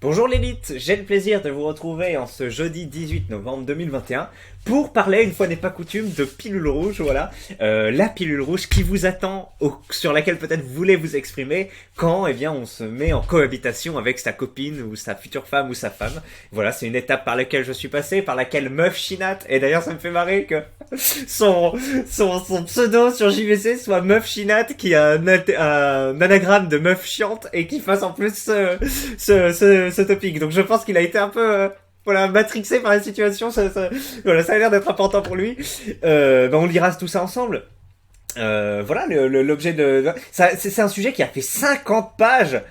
Bonjour l'élite, j'ai le plaisir de vous retrouver en ce jeudi 18 novembre 2021 pour parler, une fois n'est pas coutume, de pilule rouge, voilà. La pilule rouge qui vous attend, sur laquelle peut-être vous voulez vous exprimer quand on se met en cohabitation avec sa copine ou sa future femme ou sa femme. Voilà, c'est une étape par laquelle je suis passé, par laquelle Meuf Chinat, et d'ailleurs ça me fait marrer que son pseudo sur JVC soit Meuf Chinat, qui a un anagramme de meuf chiante et qui fasse en plus ce topic. Donc je pense qu'il a été un peu voilà, matrixé par la situation. Voilà, ça a l'air d'être important pour lui. On lira tout ça ensemble. Voilà, l'objet c'est un sujet qui a fait 50 pages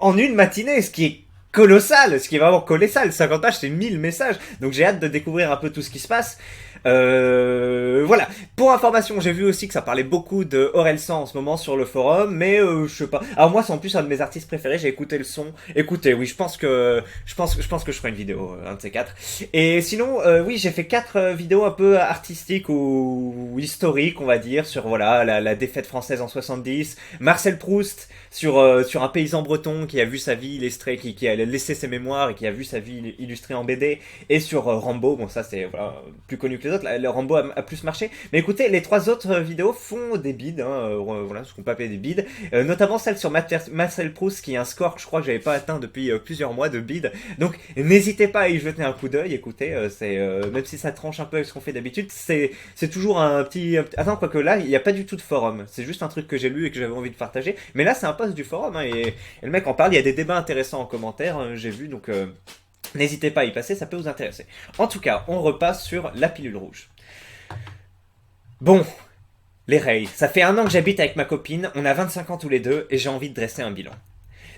en une matinée, ce qui est colossal, ce qui est vraiment colossal. 50 pages, c'est 1000 messages. Donc j'ai hâte de découvrir un peu tout ce qui se passe. Voilà. Pour information, j'ai vu aussi que ça parlait beaucoup de Orelsan en ce moment sur le forum, mais je sais pas. Alors moi, c'est en plus un de mes artistes préférés. J'ai écouté le son. Écoutez, oui, je pense que je ferai une vidéo, un de ces quatre. Et sinon, oui, j'ai fait 4 vidéos un peu artistiques ou historiques, on va dire, sur voilà la défaite française en 70, Marcel Proust sur un paysan breton qui a vu sa vie illustrée, qui a laissé ses mémoires et qui a vu sa vie illustrée en BD, et sur Rambo. Bon, ça c'est voilà, plus connu que les autres. Le Rambo a plus marché. Mais écoutez, les 3 autres vidéos font des bides, voilà, ce qu'on peut appeler des bides, notamment celle sur Marcel Proust, qui est un score que je crois que j'avais pas atteint depuis plusieurs mois de bides. Donc n'hésitez pas à y jeter un coup d'œil. Écoutez, même si ça tranche un peu avec ce qu'on fait d'habitude, c'est toujours un petit. Attends, quoique là, il n'y a pas du tout de forum. C'est juste un truc que j'ai lu et que j'avais envie de partager. Mais là, c'est un post du forum, et le mec en parle. Il y a des débats intéressants en commentaire, j'ai vu, donc n'hésitez pas à y passer, ça peut vous intéresser. En tout cas, on repasse sur la pilule rouge. Bon, les rails. Ça fait 1 an que j'habite avec ma copine, on a 25 ans tous les deux, et j'ai envie de dresser un bilan.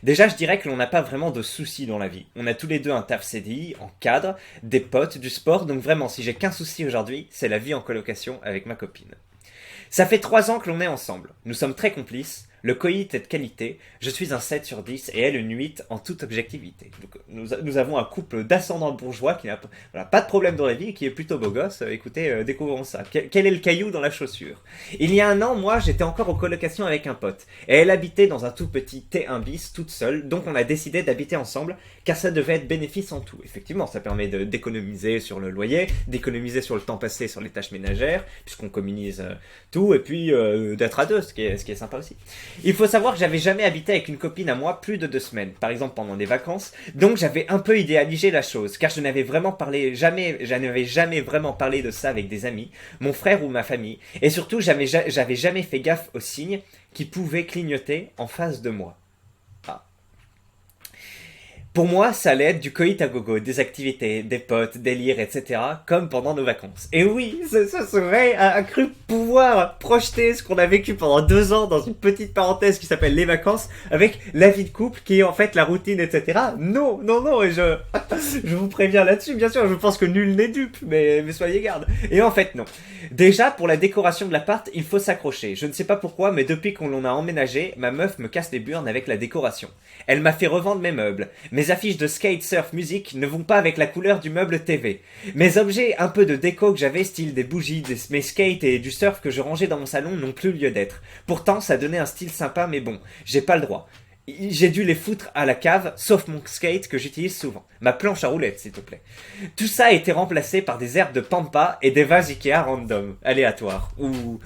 Déjà, je dirais que l'on n'a pas vraiment de soucis dans la vie. On a tous les deux un taf CDI, en cadre, des potes, du sport, donc vraiment, si j'ai qu'un souci aujourd'hui, c'est la vie en colocation avec ma copine. Ça fait 3 ans que l'on est ensemble. Nous sommes très complices. Le coït est de qualité. Je suis un 7 sur 10 et elle une 8 en toute objectivité. Donc, nous avons un couple d'ascendants bourgeois qui n'a voilà, pas de problème dans la vie et qui est plutôt beau gosse. Écoutez, découvrons ça. Quel est le caillou dans la chaussure? Il y a 1 an, moi, j'étais encore en colocation avec un pote. Et elle habitait dans un tout petit T1 bis, toute seule. Donc on a décidé d'habiter ensemble car ça devait être bénéfice en tout. Effectivement, ça permet d'économiser sur le loyer, d'économiser sur le temps passé sur les tâches ménagères, puisqu'on communise tout, et puis d'être à deux, ce qui est sympa aussi. Il faut savoir que j'avais jamais habité avec une copine à moi plus de 2 semaines, par exemple pendant des vacances, donc j'avais un peu idéalisé la chose, car je n'avais jamais vraiment parlé de ça avec des amis, mon frère ou ma famille, et surtout j'avais jamais fait gaffe aux signes qui pouvaient clignoter en face de moi. Pour moi, ça allait être du coït à gogo, des activités, des potes, délires, etc., comme pendant nos vacances. Et oui, ça serait a cru pouvoir projeter ce qu'on a vécu pendant 2 ans dans une petite parenthèse qui s'appelle les vacances, avec la vie de couple qui est en fait la routine, etc. Non, et je vous préviens là-dessus, bien sûr, je pense que nul n'est dupe, mais soyez garde. Et en fait, non. Déjà, pour la décoration de l'appart, il faut s'accrocher. Je ne sais pas pourquoi, mais depuis qu'on l'on a emménagé, ma meuf me casse les burnes avec la décoration. Elle m'a fait revendre mes meubles. Mes affiches de skate, surf, musique ne vont pas avec la couleur du meuble TV. Mes objets un peu de déco que j'avais, style des bougies, mes skates et du surf que je rangeais dans mon salon n'ont plus lieu d'être. Pourtant, ça donnait un style sympa, mais bon, j'ai pas le droit. J'ai dû les foutre à la cave, sauf mon skate que j'utilise souvent. Ma planche à roulettes, s'il te plaît. Tout ça a été remplacé par des herbes de pampa et des vases Ikea random, aléatoires. Ou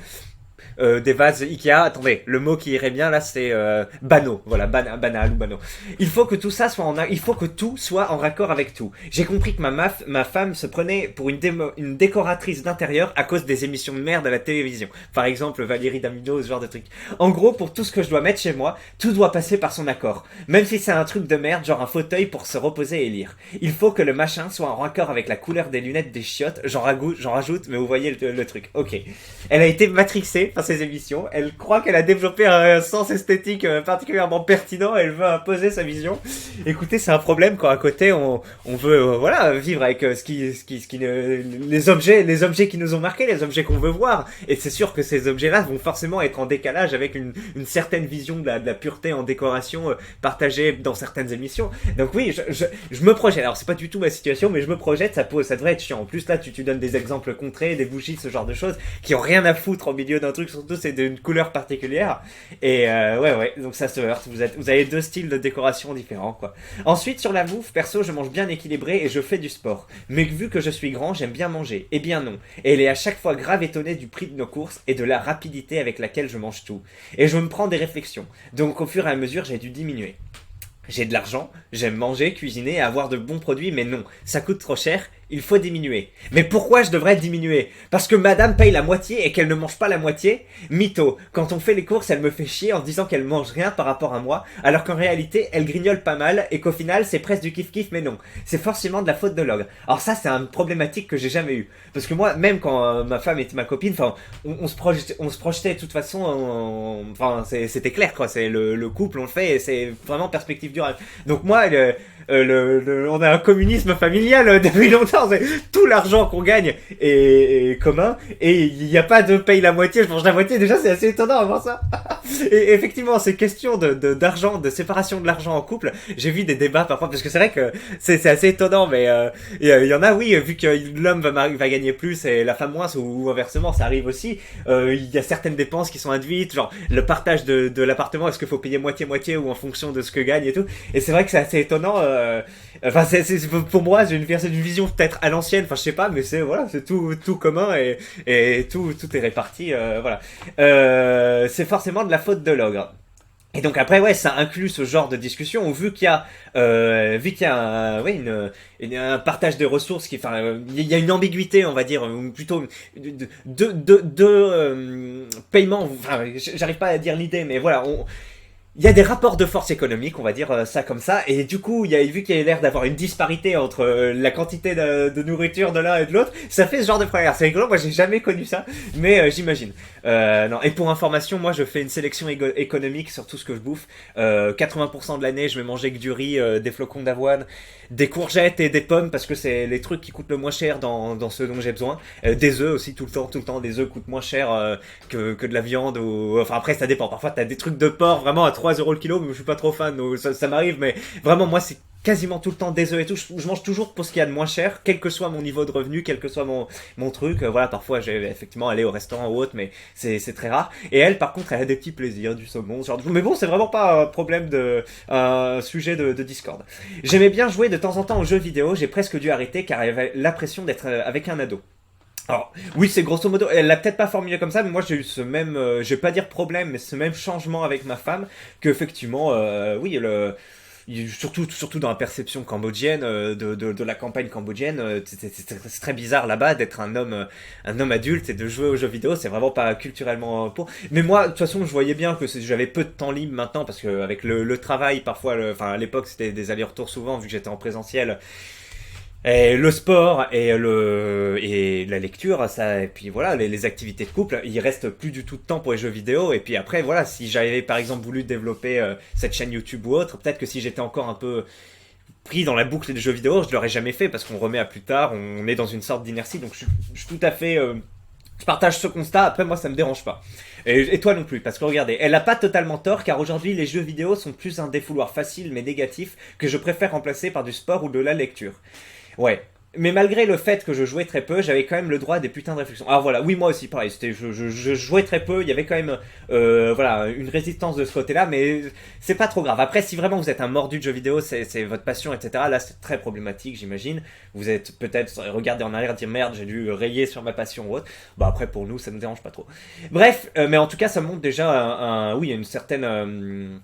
des vases Ikea. Attendez, le mot qui irait bien là, c'est banaux. Voilà, banal ou banaux. Il faut que tout soit en raccord avec tout. J'ai compris que ma femme se prenait pour une décoratrice d'intérieur à cause des émissions de merde à la télévision. Par exemple, Valérie Damido, ce genre de truc. En gros, pour tout ce que je dois mettre chez moi, tout doit passer par son accord. Même si c'est un truc de merde, genre un fauteuil pour se reposer et lire. Il faut que le machin soit en raccord avec la couleur des lunettes des chiottes. J'en rajoute, mais vous voyez le truc. Ok. Elle a été matrixée par ses émissions. Elle croit qu'elle a développé un sens esthétique particulièrement pertinent. Elle veut imposer sa vision. Écoutez, c'est un problème quand à côté on veut voilà vivre avec les objets qui nous ont marqués, les objets qu'on veut voir. Et c'est sûr que ces objets-là vont forcément être en décalage avec une certaine vision de la pureté en décoration partagée dans certaines émissions. Donc oui, je me projette. Alors c'est pas du tout ma situation, mais je me projette. Ça devrait être chiant. En plus là, tu donnes des exemples concrets, des bougies, ce genre de choses qui ont rien à foutre au milieu d'un truc surtout c'est d'une couleur particulière. Et ouais, donc ça se heurte. Vous avez deux styles de décoration différents, quoi. Ensuite, sur la bouffe, perso, je mange bien équilibré et je fais du sport. Mais vu que je suis grand, j'aime bien manger. Eh bien non. Et elle est à chaque fois grave étonnée du prix de nos courses et de la rapidité avec laquelle je mange tout. Et je me prends des réflexions. Donc au fur et à mesure, j'ai dû diminuer. J'ai de l'argent, j'aime manger, cuisiner et avoir de bons produits, mais non, ça coûte trop cher, il faut diminuer. Mais pourquoi je devrais diminuer? Parce que madame paye la moitié et qu'elle ne mange pas la moitié? Mytho. Quand on fait les courses, elle me fait chier en disant qu'elle mange rien par rapport à moi, alors qu'en réalité, elle grignole pas mal et qu'au final, c'est presque du kiff-kiff, mais non. C'est forcément de la faute de l'ogre. Alors ça, c'est une problématique que j'ai jamais eue. Parce que moi, même quand ma femme était ma copine, enfin, on se projetait de toute façon, enfin, c'était clair, quoi. C'est le couple, on le fait et c'est vraiment perspective durable. Donc moi, on a un communisme familial depuis longtemps. C'est tout l'argent qu'on gagne est commun et il n'y a pas de paye la moitié, je mange la moitié. Déjà, c'est assez étonnant avant ça. Et effectivement, ces questions d'argent, de séparation de l'argent en couple, j'ai vu des débats parfois parce que c'est vrai que c'est assez étonnant, mais il y en a, oui, vu que l'homme va gagner plus et la femme moins ou inversement, ça arrive aussi. Il y a certaines dépenses qui sont induites, genre le partage de l'appartement, est-ce qu'il faut payer moitié-moitié ou en fonction de ce que gagne et tout. Et c'est vrai que c'est assez étonnant. Enfin, pour moi, c'est une vision peut-être à l'ancienne. Enfin, je sais pas, mais c'est tout commun et tout est réparti. Voilà. C'est forcément de la faute de l'ogre. Et donc après, ouais, ça inclut ce genre de discussion où vu qu'il y a un partage de ressources il y a une ambiguïté, on va dire, ou plutôt deux paiements. Enfin, j'arrive pas à dire l'idée, mais voilà, il y a des rapports de force économiques, on va dire ça comme ça, et du coup, vu qu'il y a l'air d'avoir une disparité entre la quantité de nourriture de l'un et de l'autre, ça fait ce genre de problème. C'est rigolo, moi j'ai jamais connu ça, mais j'imagine. Non. Et pour information, moi je fais une sélection économique sur tout ce que je bouffe. 80% de l'année, je vais manger que du riz, des flocons d'avoine, des courgettes et des pommes, parce que c'est les trucs qui coûtent le moins cher dans ce dont j'ai besoin. Des œufs aussi, tout le temps, des œufs coûtent moins cher que de la viande, enfin après ça dépend, parfois t'as des trucs de porc vraiment à 3 € le kilo, mais je suis pas trop fan, donc ça m'arrive, mais vraiment moi c'est quasiment tout le temps des œufs et tout. Je mange toujours pour ce qu'il y a de moins cher, quel que soit mon niveau de revenu, quel que soit mon truc. Voilà, parfois j'ai effectivement aller au restaurant ou autre, mais c'est très rare. Et elle, par contre, elle a des petits plaisirs, du saumon, ce genre de choses. Mais bon, c'est vraiment pas un problème un sujet de Discord. J'aimais bien jouer de temps en temps aux jeux vidéo, j'ai presque dû arrêter car elle avait l'impression d'être avec un ado. Alors, oui, c'est grosso modo, elle l'a peut-être pas formulé comme ça, mais moi j'ai eu ce même, je vais pas dire problème, mais ce même changement avec ma femme, qu'effectivement, oui, surtout dans la perception cambodgienne, de la campagne cambodgienne, c'est très bizarre là-bas d'être un homme adulte et de jouer aux jeux vidéo, c'est vraiment pas culturellement pour. Mais moi, de toute façon, je voyais bien que j'avais peu de temps libre maintenant, parce que avec le travail, parfois, enfin, à l'époque, c'était des allers-retours souvent, vu que j'étais en présentiel. Et le sport et la lecture, ça, et puis voilà, les activités de couple, il reste plus du tout de temps pour les jeux vidéo. Et puis après, voilà, si j'avais par exemple voulu développer cette chaîne YouTube ou autre, peut-être que si j'étais encore un peu pris dans la boucle des jeux vidéo, je l'aurais jamais fait parce qu'on remet à plus tard, on est dans une sorte d'inertie. Donc je suis tout à fait, je partage ce constat. Après, moi, ça me dérange pas. Et toi non plus, parce que regardez, elle a pas totalement tort, car aujourd'hui, les jeux vidéo sont plus un défouloir facile mais négatif que je préfère remplacer par du sport ou de la lecture. Ouais. Mais malgré le fait que je jouais très peu, j'avais quand même le droit à des putains de réflexions. Alors voilà, oui, moi aussi, pareil, je jouais très peu, il y avait quand même voilà, une résistance de ce côté-là, mais c'est pas trop grave. Après, si vraiment vous êtes un mordu de jeux vidéo, c'est votre passion, etc., là c'est très problématique, j'imagine. Vous êtes peut-être regardé en arrière et dire merde, j'ai dû rayer sur ma passion ou autre. Bah après, pour nous, ça nous dérange pas trop. Bref, mais en tout cas, ça montre déjà oui, une certaine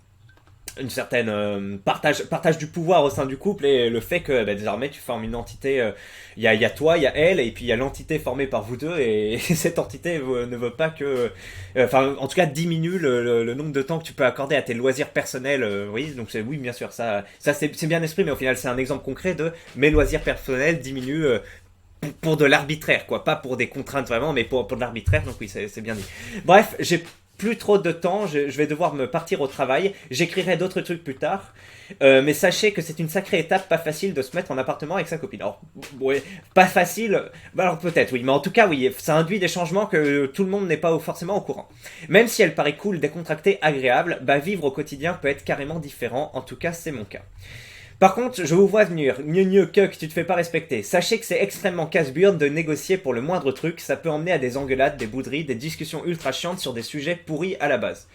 partage du pouvoir au sein du couple et le fait que désormais tu formes une entité, il y a toi, il y a elle et puis il y a l'entité formée par vous deux et cette entité ne veut pas que enfin en tout cas diminue le nombre de temps que tu peux accorder à tes loisirs personnels, oui, donc oui bien sûr ça c'est bien exprimé, mais au final c'est un exemple concret de mes loisirs personnels diminuent pour de l'arbitraire, quoi, pas pour des contraintes vraiment, mais pour de l'arbitraire, donc oui, c'est bien dit. Bref, j'ai plus trop de temps, je vais devoir me partir au travail, j'écrirai d'autres trucs plus tard, mais sachez que c'est une sacrée étape, pas facile de se mettre en appartement avec sa copine. Alors, ouais, pas facile, alors peut-être oui, mais en tout cas oui, ça induit des changements que tout le monde n'est pas forcément au courant. Même si elle paraît cool, décontractée, agréable, vivre au quotidien peut être carrément différent, en tout cas c'est mon cas. Par contre, je vous vois venir, gneu que tu te fais pas respecter. Sachez que c'est extrêmement casse-burne de négocier pour le moindre truc, ça peut emmener à des engueulades, des bouderies, des discussions ultra chiantes sur des sujets pourris à la base.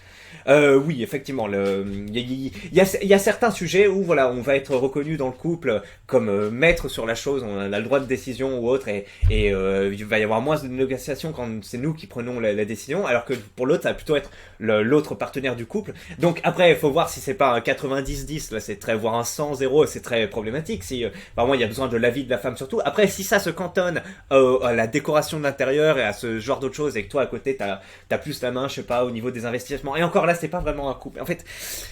Oui, effectivement, il y a certains sujets où voilà, on va être reconnu dans le couple comme maître sur la chose, on a le droit de décision ou autre, et il va y avoir moins de négociations quand c'est nous qui prenons la décision, alors que pour l'autre, ça va plutôt être l'autre partenaire du couple. Donc après, il faut voir si c'est pas un 90-10, là c'est très, voire un 100-0, c'est très problématique. Si vraiment il y a besoin de l'avis de la femme surtout. Après, si ça se cantonne à la décoration de l'intérieur et à ce genre d'autres choses, et que toi à côté t'as plus la main, je sais pas, au niveau des investissements. Et encore là, c'est pas vraiment un couple. En fait,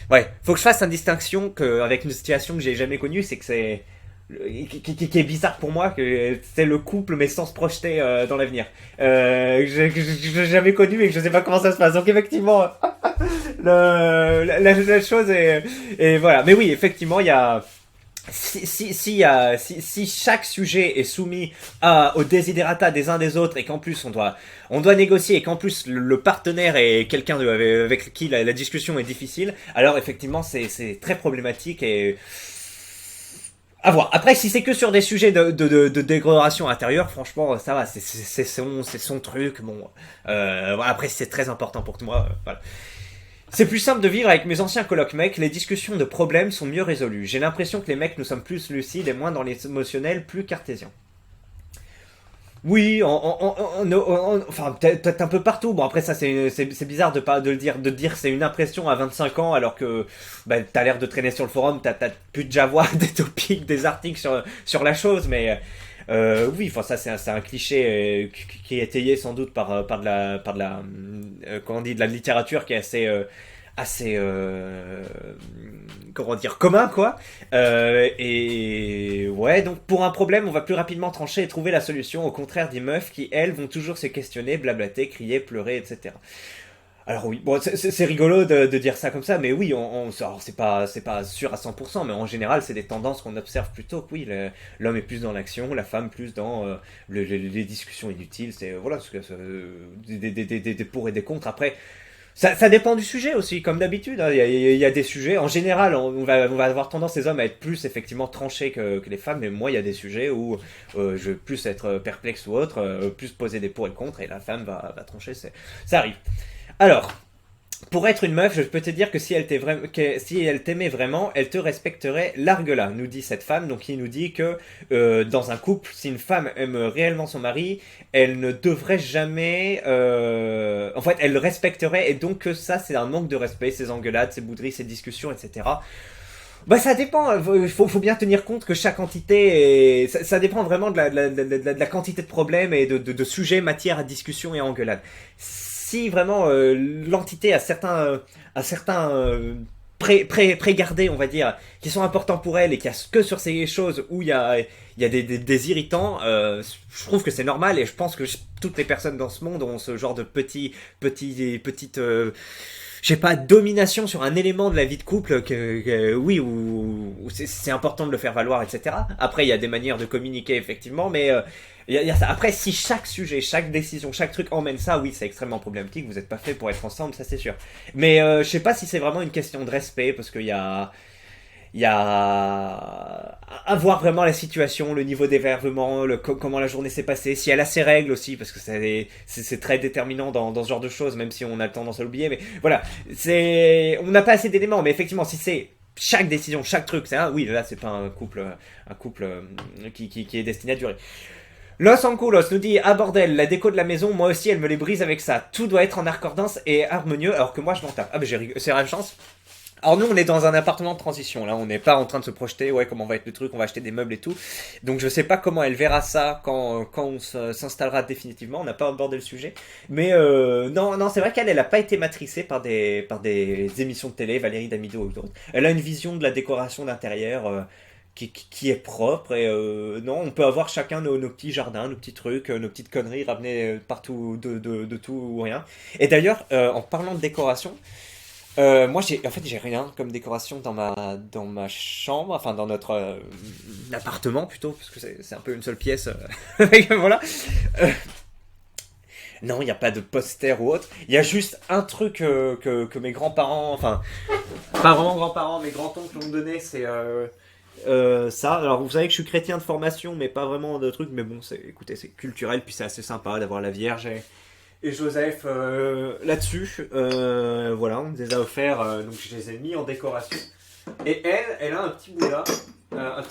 ouais, faut que je fasse une distinction avec une situation que j'ai jamais connue, c'est que c'est qui est bizarre pour moi, que c'est le couple mais sans se projeter dans l'avenir. Que j'ai jamais connu et que je sais pas comment ça se passe. Donc effectivement, la chose est et voilà. Mais oui, effectivement, il y a si chaque sujet est soumis aux desiderata des uns des autres et qu'en plus on doit négocier et qu'en plus le partenaire est quelqu'un avec qui la discussion est difficile, alors effectivement c'est très problématique et à voir. Après, si c'est que sur des sujets de dégradation intérieure, franchement, ça va, c'est son truc. Bon, après, c'est très important pour moi. Voilà. C'est plus simple de vivre avec mes anciens colocs mecs, les discussions de problèmes sont mieux résolues. J'ai l'impression que les mecs nous sommes plus lucides et moins dans l'émotionnel, plus cartésien. Oui, enfin peut-être un peu partout. Bon après ça c'est bizarre de pas de le dire de dire c'est une impression à 25 ans alors que bah, t'as l'air de traîner sur le forum, t'as pu déjà voir des topics, des articles sur la chose, mais oui, enfin ça c'est un cliché qui est étayé sans doute par de la comment on dit de la littérature qui est assez comment dire commun quoi. Et ouais, donc pour un problème on va plus rapidement trancher et trouver la solution, au contraire des meufs qui elles vont toujours se questionner, blablater, crier, pleurer, etc. Alors oui, bon, c'est rigolo de dire ça comme ça, mais oui, alors c'est pas sûr à 100%, mais en général, c'est des tendances qu'on observe plutôt que oui, l'homme est plus dans l'action, la femme plus dans les discussions inutiles, c'est voilà, des pour et des contre. Après, ça dépend du sujet aussi, comme d'habitude. Hein. Il y a des sujets, en général, on va avoir tendance, les hommes, à être plus effectivement tranchés que les femmes, mais moi, il y a des sujets où je vais plus être perplexe ou autre, plus poser des pour et contre, et la femme va trancher, ça arrive. Alors, pour être une meuf, je peux te dire que si elle t'aimait vraiment, elle te respecterait large-là, nous dit cette femme. Donc il nous dit que dans un couple, si une femme aime réellement son mari, elle ne devrait jamais... En fait, elle le respecterait et donc que ça, c'est un manque de respect, ces engueulades, ces bouderies, ces discussions, etc. Bah ça dépend, faut bien tenir compte que chaque entité, ça dépend vraiment de la quantité de problèmes et de sujets, matières à discussion et à engueulade. Si vraiment l'entité a certains pré-gardés, on va dire, qui sont importants pour elle et qu'il y a que sur ces choses où il y a des irritants, je trouve que c'est normal et je pense que toutes les personnes dans ce monde ont ce genre de petites je sais pas, domination sur un élément de la vie de couple oui, où c'est important de le faire valoir, etc. Après, il y a des manières de communiquer, effectivement, mais il y a ça. Après, si chaque sujet, chaque décision, chaque truc emmène ça, oui, c'est extrêmement problématique, vous n'êtes pas fait pour être ensemble, ça c'est sûr. Mais je sais pas si c'est vraiment une question de respect, parce il y a à voir vraiment la situation, le niveau d'énervement, comment la journée s'est passée, si elle a ses règles aussi, parce que c'est très déterminant dans ce genre de choses, même si on a tendance à l'oublier. Mais voilà, on n'a pas assez d'éléments, mais effectivement, si c'est chaque décision, chaque truc, oui, là c'est pas un couple qui est destiné à durer. Los Anculos nous dit ah bordel, la déco de la maison, moi aussi elle me les brise avec ça. Tout doit être en accordance et harmonieux, alors que moi je m'en tape. Ah, c'est la chance. Alors nous on est dans un appartement de transition, là on n'est pas en train de se projeter, ouais comment va être le truc, on va acheter des meubles et tout, donc je sais pas comment elle verra ça quand on s'installera définitivement, on n'a pas abordé le sujet, mais non c'est vrai qu'elle a pas été matrixée par des émissions de télé, Valérie Damido ou d'autres, elle a une vision de la décoration d'intérieur qui est propre et non on peut avoir chacun nos petits jardins, nos petits trucs, nos petites conneries ramenées partout de tout ou rien, et d'ailleurs en parlant de décoration, moi, j'ai rien comme décoration dans ma chambre, enfin dans notre appartement plutôt, parce que c'est un peu une seule pièce. Voilà. Euh, non, il n'y a pas de poster ou autre. Il y a juste un truc que mes grands-parents, enfin, pas vraiment grands-parents, mes grands-oncles m'ont donné, Ça, alors vous savez que je suis chrétien de formation, mais pas vraiment de truc, mais bon, écoutez, c'est culturel, puis c'est assez sympa d'avoir la Vierge et Joseph là-dessus. Voilà, on les a offerts, donc je les ai mis en décoration. Et elle a un petit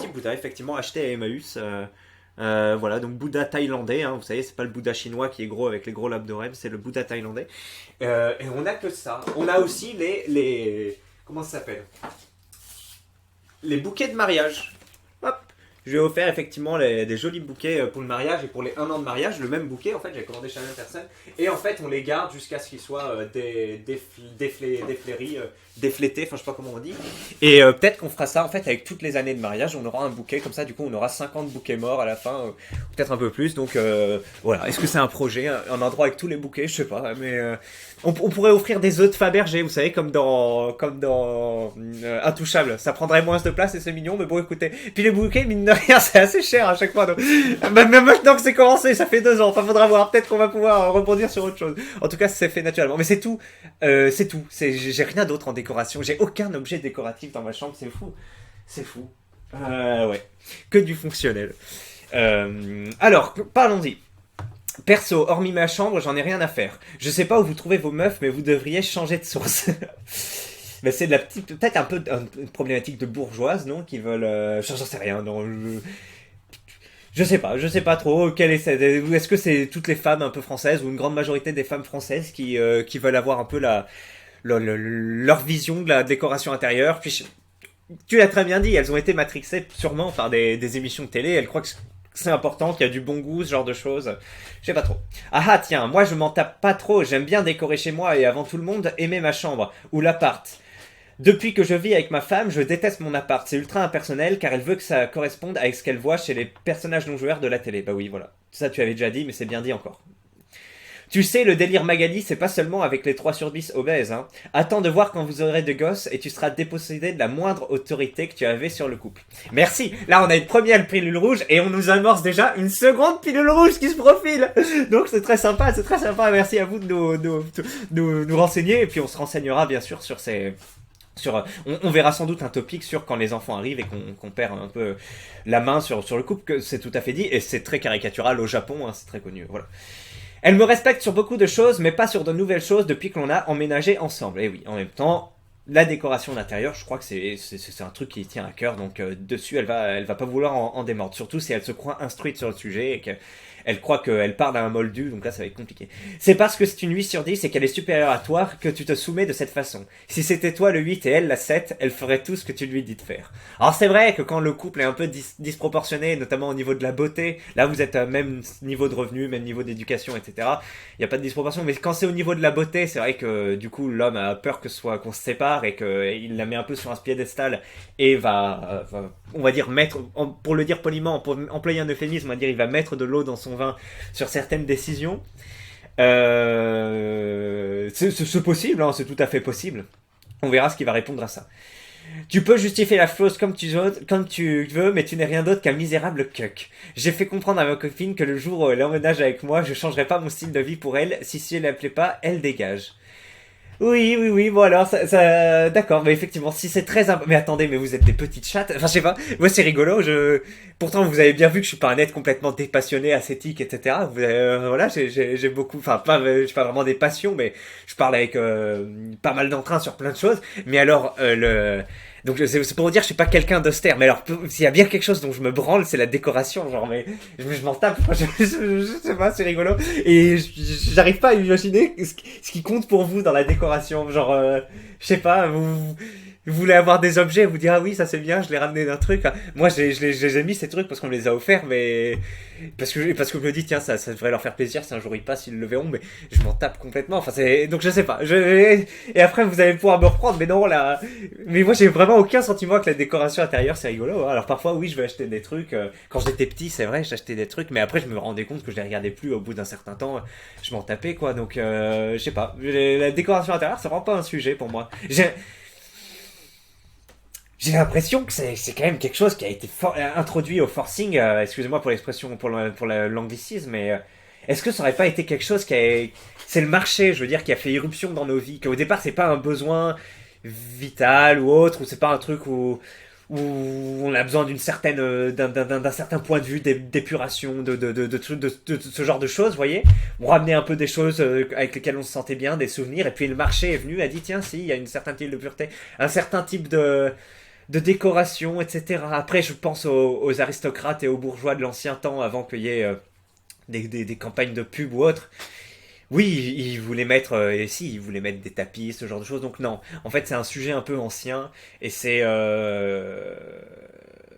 Bouddha effectivement acheté à Emmaüs. Voilà, donc Bouddha thaïlandais, hein, vous savez, c'est pas le Bouddha chinois qui est gros avec les gros labdorem, c'est le Bouddha thaïlandais. Et on a que ça. On a aussi comment ça s'appelle, les bouquets de mariage. Hop, je lui ai offert effectivement des jolis bouquets pour le mariage et pour les 1 an de mariage. Le même bouquet, en fait, j'ai commandé chez la même personne. Et en fait, on les garde jusqu'à ce qu'ils soient défleuris, déflétés, enfin je sais pas comment on dit. Et peut-être qu'on fera ça en fait avec toutes les années de mariage. On aura un bouquet comme ça, du coup on aura 50 bouquets morts à la fin, peut-être un peu plus. Donc voilà, est-ce que c'est un projet, un endroit avec tous les bouquets? Je sais pas, mais on pourrait offrir des œufs de Fabergé, vous savez, comme dans Intouchable. Ça prendrait moins de place et c'est mignon, mais bon, écoutez. Puis les bouquets, mine de rien, c'est assez cher à chaque fois. Donc, même maintenant que c'est commencé, ça fait 2 ans. Enfin, faudra voir. Peut-être qu'on va pouvoir rebondir sur autre chose. En tout cas, c'est fait naturellement. Mais c'est tout. C'est tout. J'ai rien d'autre en décoration. J'ai aucun objet décoratif dans ma chambre. C'est fou. C'est fou. Ouais. Que du fonctionnel. Alors, parlons-y. Perso, hormis ma chambre, j'en ai rien à faire. Je sais pas où vous trouvez vos meufs, mais vous devriez changer de source. Mais c'est de la petite, peut-être un peu une problématique de bourgeoises, non, qui veulent. J'en sais rien, non. Je sais pas trop. Est-ce que c'est toutes les femmes un peu françaises ou une grande majorité des femmes françaises qui veulent avoir un peu leur vision de la décoration intérieure. Puis tu l'as très bien dit, elles ont été matrixées sûrement par des émissions de télé. Elles croient que c'est important, qu'il y a du bon goût, ce genre de choses. Je sais pas trop. Ah tiens, moi je m'en tape pas trop. J'aime bien décorer chez moi et avant tout le monde, aimer ma chambre ou l'appart. Depuis que je vis avec ma femme, je déteste mon appart. C'est ultra impersonnel car elle veut que ça corresponde avec ce qu'elle voit chez les personnages non-joueurs de la télé. Bah oui, voilà. Ça tu avais déjà dit, mais c'est bien dit encore. Tu sais, le délire Magali, c'est pas seulement avec les 3 sur 10 obèses, hein. Attends de voir quand vous aurez de gosses et tu seras dépossédé de la moindre autorité que tu avais sur le couple. Merci. Là, on a une première pilule rouge et on nous amorce déjà une seconde pilule rouge qui se profile. Donc c'est très sympa, c'est très sympa. Merci à vous de nous renseigner et puis on se renseignera bien sûr sur ces... on verra sans doute un topic sur quand les enfants arrivent et qu'on perd un peu la main sur le couple, que c'est tout à fait dit, et c'est très caricatural au Japon, hein, c'est très connu, voilà. Elle me respecte sur beaucoup de choses, mais pas sur de nouvelles choses depuis que l'on a emménagé ensemble. Et oui, en même temps, la décoration d'intérieur, je crois que c'est un truc qui tient à cœur, donc dessus, elle va pas vouloir en démordre, surtout si elle se croit instruite sur le sujet et qu'elle croit qu'elle parle à un moldu, donc là ça va être compliqué. C'est parce que c'est une 8 sur 10 et qu'elle est supérieure à toi que tu te soumets de cette façon. Si c'était toi le 8 et elle la 7, elle ferait tout ce que tu lui dis de faire. Alors c'est vrai que quand le couple est un peu disproportionné, notamment au niveau de la beauté, là vous êtes à même niveau de revenu, même niveau d'éducation, etc. Il n'y a pas de disproportion, mais quand c'est au niveau de la beauté, c'est vrai que du coup l'homme a peur qu'on se sépare et qu'il la met un peu sur un piédestal et va on va dire mettre, pour le dire poliment, pour employer un euphémisme, on va dire il va mettre de l'eau dans son vin sur certaines décisions. C'est possible, hein, c'est tout à fait possible. On verra ce qu'il va répondre à ça. Tu peux justifier la chose comme tu veux, mais tu n'es rien d'autre qu'un misérable cuck. J'ai fait comprendre à ma copine que le jour où elle emménage avec moi, je changerai pas mon style de vie pour elle. Si elle ne plaît pas, elle dégage. Oui, bon alors, d'accord, mais effectivement, si c'est très mais attendez, mais vous êtes des petites chattes, enfin je sais pas, moi c'est rigolo, pourtant vous avez bien vu que je suis pas un être complètement dépassionné, ascétique, etc. Voilà, j'ai beaucoup, enfin pas, je pas vraiment des passions, mais je parle avec pas mal d'entrain sur plein de choses, mais alors, donc c'est pour vous dire, je suis pas quelqu'un d'austère, mais alors s'il y a bien quelque chose dont je me branle, c'est la décoration, genre, mais je m'en tape, je sais pas, c'est rigolo, et j'arrive pas à imaginer ce qui compte pour vous dans la décoration, genre, je sais pas, vous voulez avoir des objets, vous dire ah oui ça c'est bien, je l'ai ramené d'un truc. Moi je les ai mis ces trucs parce qu'on me les a offerts, mais parce que je me dis tiens ça devrait leur faire plaisir si un jour ils passent ils le verront, mais je m'en tape complètement. Enfin donc je sais pas. Et après vous allez pouvoir me reprendre, mais non là. Mais moi j'ai vraiment aucun sentiment avec la décoration intérieure, c'est rigolo. Hein. Alors parfois oui je vais acheter des trucs. Quand j'étais petit c'est vrai j'achetais des trucs, mais après je me rendais compte que je les regardais plus au bout d'un certain temps. Je m'en tapais quoi. Donc je sais pas. La décoration intérieure c'est vraiment pas un sujet pour moi. J'ai l'impression que c'est quand même quelque chose qui a été introduit au forcing, excusez-moi pour l'expression, pour l'anglicisme, mais est-ce que ça aurait pas été quelque chose c'est le marché, je veux dire, qui a fait irruption dans nos vies, qu'au départ c'est pas un besoin vital ou autre, ou c'est pas un truc où où on a besoin d'une certaine, d'un certain point de vue d'épuration, de ce genre de choses, vous voyez. On ramenait un peu des choses avec lesquelles on se sentait bien, des souvenirs, et puis le marché est venu, a dit tiens, si, il y a une certaine type de pureté, un certain type de décoration, etc. Après, je pense aux aristocrates et aux bourgeois de l'ancien temps, avant qu'il y ait des campagnes de pub ou autres. Oui, ils voulaient mettre, et si, ils voulaient mettre des tapis, ce genre de choses. Donc non, en fait, c'est un sujet un peu ancien, et c'est...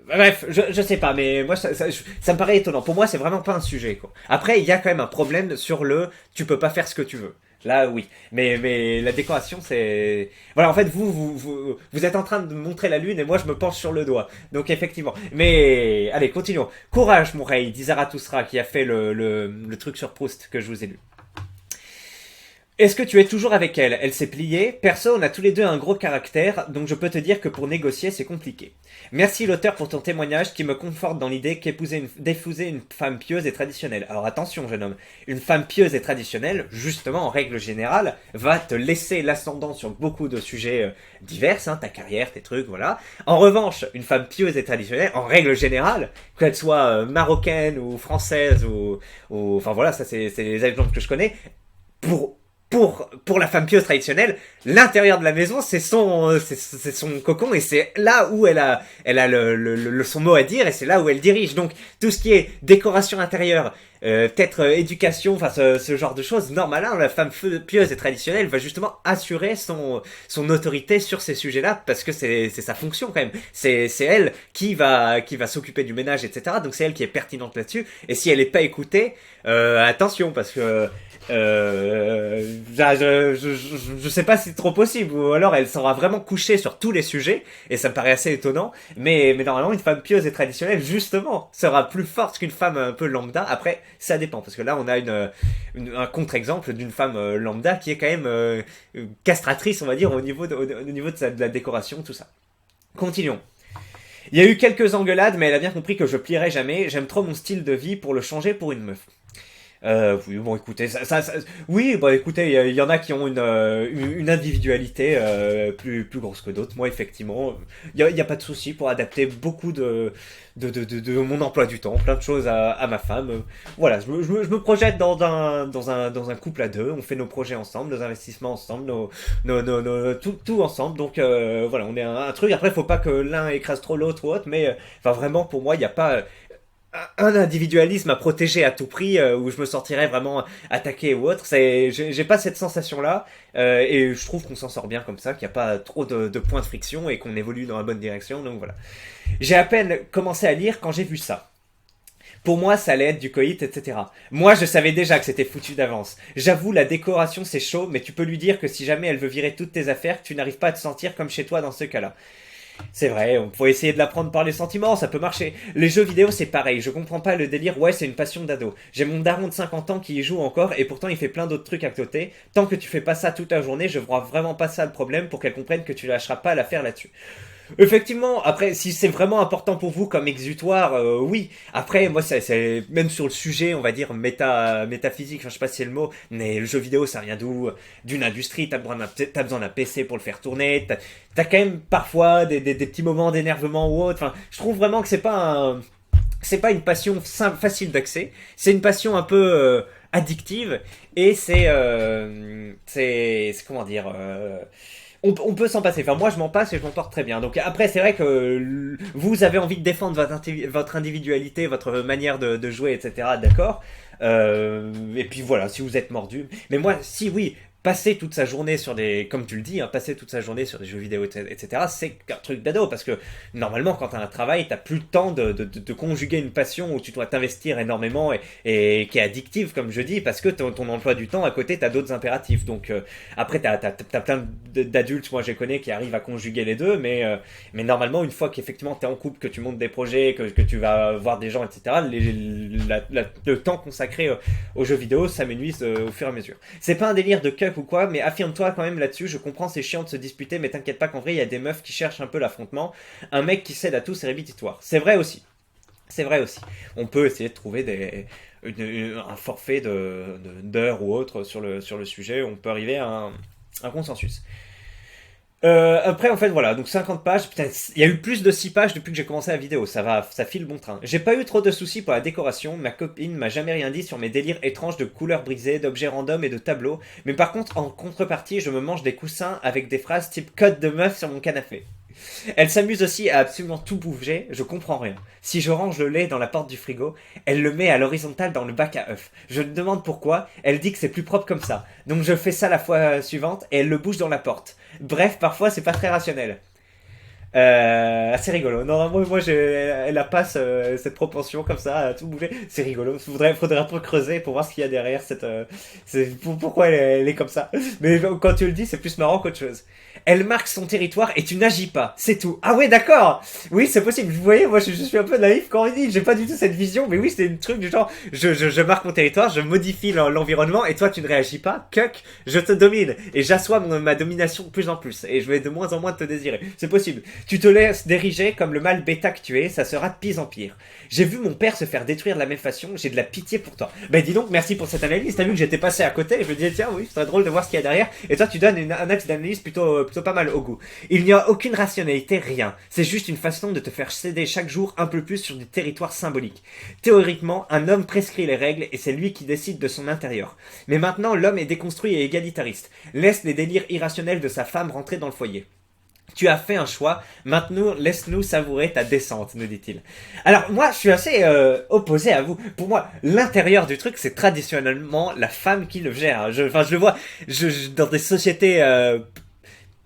Bref, je sais pas, mais moi, ça me paraît étonnant. Pour moi, c'est vraiment pas un sujet, quoi. Après, il y a quand même un problème sur le tu peux pas faire ce que tu veux. Là, oui. Mais la décoration, c'est... Voilà, en fait, vous êtes en train de montrer la lune et moi, je me penche sur le doigt. Donc, effectivement. Mais, allez, continuons. Courage, mon rei, dit Zarathustra, qui a fait le truc sur Proust que je vous ai lu. Est-ce que tu es toujours avec elle? Elle s'est pliée. Perso, on a tous les deux un gros caractère, donc je peux te dire que pour négocier, c'est compliqué. Merci l'auteur pour ton témoignage qui me conforte dans l'idée d'épouser une femme pieuse et traditionnelle. Alors attention, jeune homme, une femme pieuse et traditionnelle, justement, en règle générale, va te laisser l'ascendant sur beaucoup de sujets divers, hein, ta carrière, tes trucs, voilà. En revanche, une femme pieuse et traditionnelle, en règle générale, qu'elle soit marocaine ou française enfin voilà, ça c'est les exemples que je connais, pour pour la femme pieuse traditionnelle, l'intérieur de la maison, c'est son cocon et c'est là où elle a son mot à dire et c'est là où elle dirige. Donc, tout ce qui est décoration intérieure, peut-être éducation, enfin ce genre de choses, normalement, la femme pieuse et traditionnelle va justement assurer son autorité sur ces sujets-là parce que c'est sa fonction quand même. C'est elle qui va s'occuper du ménage, etc. Donc, c'est elle qui est pertinente là-dessus. Et si elle n'est pas écoutée, attention parce que je sais pas si c'est trop possible, ou alors elle sera vraiment couchée sur tous les sujets, et ça me paraît assez étonnant, mais normalement une femme pieuse et traditionnelle, justement, sera plus forte qu'une femme un peu lambda. Après, ça dépend, parce que là on a un contre-exemple d'une femme lambda qui est quand même castratrice, on va dire, au niveau de la décoration, tout ça. Continuons. Il y a eu quelques engueulades, mais elle a bien compris que je plierai jamais, j'aime trop mon style de vie pour le changer pour une meuf. Oui, bon, écoutez, oui, bon, écoutez, il y en a qui ont une individualité plus grosse que d'autres. Moi, effectivement, il y a pas de souci pour adapter beaucoup de mon emploi du temps, plein de choses à ma femme. Voilà, je me projette dans un couple à deux. On fait nos projets ensemble, nos investissements ensemble, tout ensemble. Donc voilà, on est un truc. Après, faut pas que l'un écrase trop l'autre ou autre, mais enfin vraiment, pour moi, il n'y a pas un individualisme à protéger à tout prix où je me sentirais vraiment attaqué ou autre. J'ai pas cette sensation là et je trouve qu'on s'en sort bien comme ça, qu'il n'y a pas trop de points de friction et qu'on évolue dans la bonne direction. Donc voilà. J'ai à peine commencé à lire quand j'ai vu ça. Pour moi, ça allait être du coït, etc. Moi, je savais déjà que c'était foutu d'avance. J'avoue, la décoration, c'est chaud, mais tu peux lui dire que si jamais elle veut virer toutes tes affaires, tu n'arrives pas à te sentir comme chez toi dans ce cas-là. C'est vrai, on pourrait essayer de l'apprendre par les sentiments, ça peut marcher. Les jeux vidéo, c'est pareil, je comprends pas le délire, ouais, c'est une passion d'ado. J'ai mon daron de 50 ans qui y joue encore, et pourtant il fait plein d'autres trucs à côté. Tant que tu fais pas ça toute la journée, je vois vraiment pas ça le problème pour qu'elle comprenne que tu lâcheras pas l'affaire là-dessus. Effectivement, après, si c'est vraiment important pour vous comme exutoire, oui. Après, moi, c'est même sur le sujet, on va dire métaphysique, enfin, je sais pas si c'est le mot, mais le jeu vidéo, ça vient d'où? D'une industrie. T'as besoin d'un PC pour le faire tourner. T'as quand même parfois des petits moments d'énervement ou autre. Enfin, je trouve vraiment que c'est pas une passion facile d'accès. C'est une passion un peu addictive et c'est comment dire. On peut s'en passer. Enfin, moi, je m'en passe et je m'en porte très bien. Donc après, c'est vrai que vous avez envie de défendre votre individualité, votre manière de jouer, etc. D'accord. Et puis voilà, si vous êtes mordu. Mais moi, si oui, passer toute sa journée sur comme tu le dis, hein, passer toute sa journée sur des jeux vidéo, etc., c'est un truc d'ado, parce que normalement, quand t'as un travail, t'as plus le temps de conjuguer une passion où tu dois t'investir énormément et qui est addictive, comme je dis, parce que ton emploi du temps, à côté, t'as d'autres impératifs. Donc après, t'as plein d'adultes, moi, je connais, qui arrivent à conjuguer les deux, mais normalement, une fois qu'effectivement t'es en couple, que tu montes des projets, que tu vas voir des gens, etc., le temps consacré aux jeux vidéo s'amenuise au fur et à mesure. C'est pas un délire de cuck ou quoi, mais affirme-toi quand même là-dessus. Je comprends, c'est chiant de se disputer, mais t'inquiète pas qu'en vrai, il y a des meufs qui cherchent un peu l'affrontement. Un mec qui cède à tout, c'est rédhibitoire. C'est vrai aussi. C'est vrai aussi. On peut essayer de trouver un forfait d'heures ou autre sur le sujet. On peut arriver à un consensus. Après, en fait, voilà, donc 50 pages. Putain, il y a eu plus de 6 pages depuis que j'ai commencé la vidéo. Ça va, ça file bon train. J'ai pas eu trop de soucis pour la décoration. Ma copine m'a jamais rien dit sur mes délires étranges de couleurs brisées, d'objets random et de tableaux. Mais par contre, en contrepartie, je me mange des coussins avec des phrases type code de meuf sur mon canapé. Elle s'amuse aussi à absolument tout bouger, je comprends rien. Si je range le lait dans la porte du frigo, elle le met à l'horizontale dans le bac à œufs. Je me demande pourquoi, elle dit que c'est plus propre comme ça. Donc je fais ça la fois suivante et elle le bouge dans la porte. Bref, parfois c'est pas très rationnel. C'est rigolo. Non, elle a pas cette propension comme ça à tout bouger. C'est rigolo. Faudrait un peu creuser pour voir ce qu'il y a derrière cette. Pourquoi elle est comme ça. Mais quand tu le dis, c'est plus marrant qu'autre chose. Elle marque son territoire et tu n'agis pas. C'est tout. Ah ouais, d'accord. Oui, c'est possible. Vous voyez, moi, je suis un peu naïf quand on dit. J'ai pas du tout cette vision. Mais oui, c'est un truc du genre. Je marque mon territoire, je modifie l'environnement et toi, tu ne réagis pas. Cuck, je te domine et j'assois ma domination de plus en plus et je vais de moins en moins te désirer. C'est possible. Tu te laisses diriger comme le mâle bêta que tu es, ça sera de pire en pire. J'ai vu mon père se faire détruire de la même façon, j'ai de la pitié pour toi. Ben dis donc, merci pour cette analyse, t'as vu que j'étais passé à côté, et je me disais tiens oui, c'est très drôle de voir ce qu'il y a derrière, et toi tu donnes un axe d'analyse plutôt pas mal au goût. Il n'y a aucune rationalité, rien. C'est juste une façon de te faire céder chaque jour un peu plus sur du territoire symbolique. Théoriquement, un homme prescrit les règles, et c'est lui qui décide de son intérieur. Mais maintenant, l'homme est déconstruit et égalitariste. Laisse les délires irrationnels de sa femme rentrer dans le foyer. Tu as fait un choix, maintenant laisse-nous savourer ta descente, nous dit-il. Alors moi, je suis assez opposé à vous. Pour moi, l'intérieur du truc, c'est traditionnellement la femme qui le gère. Je le vois dans des sociétés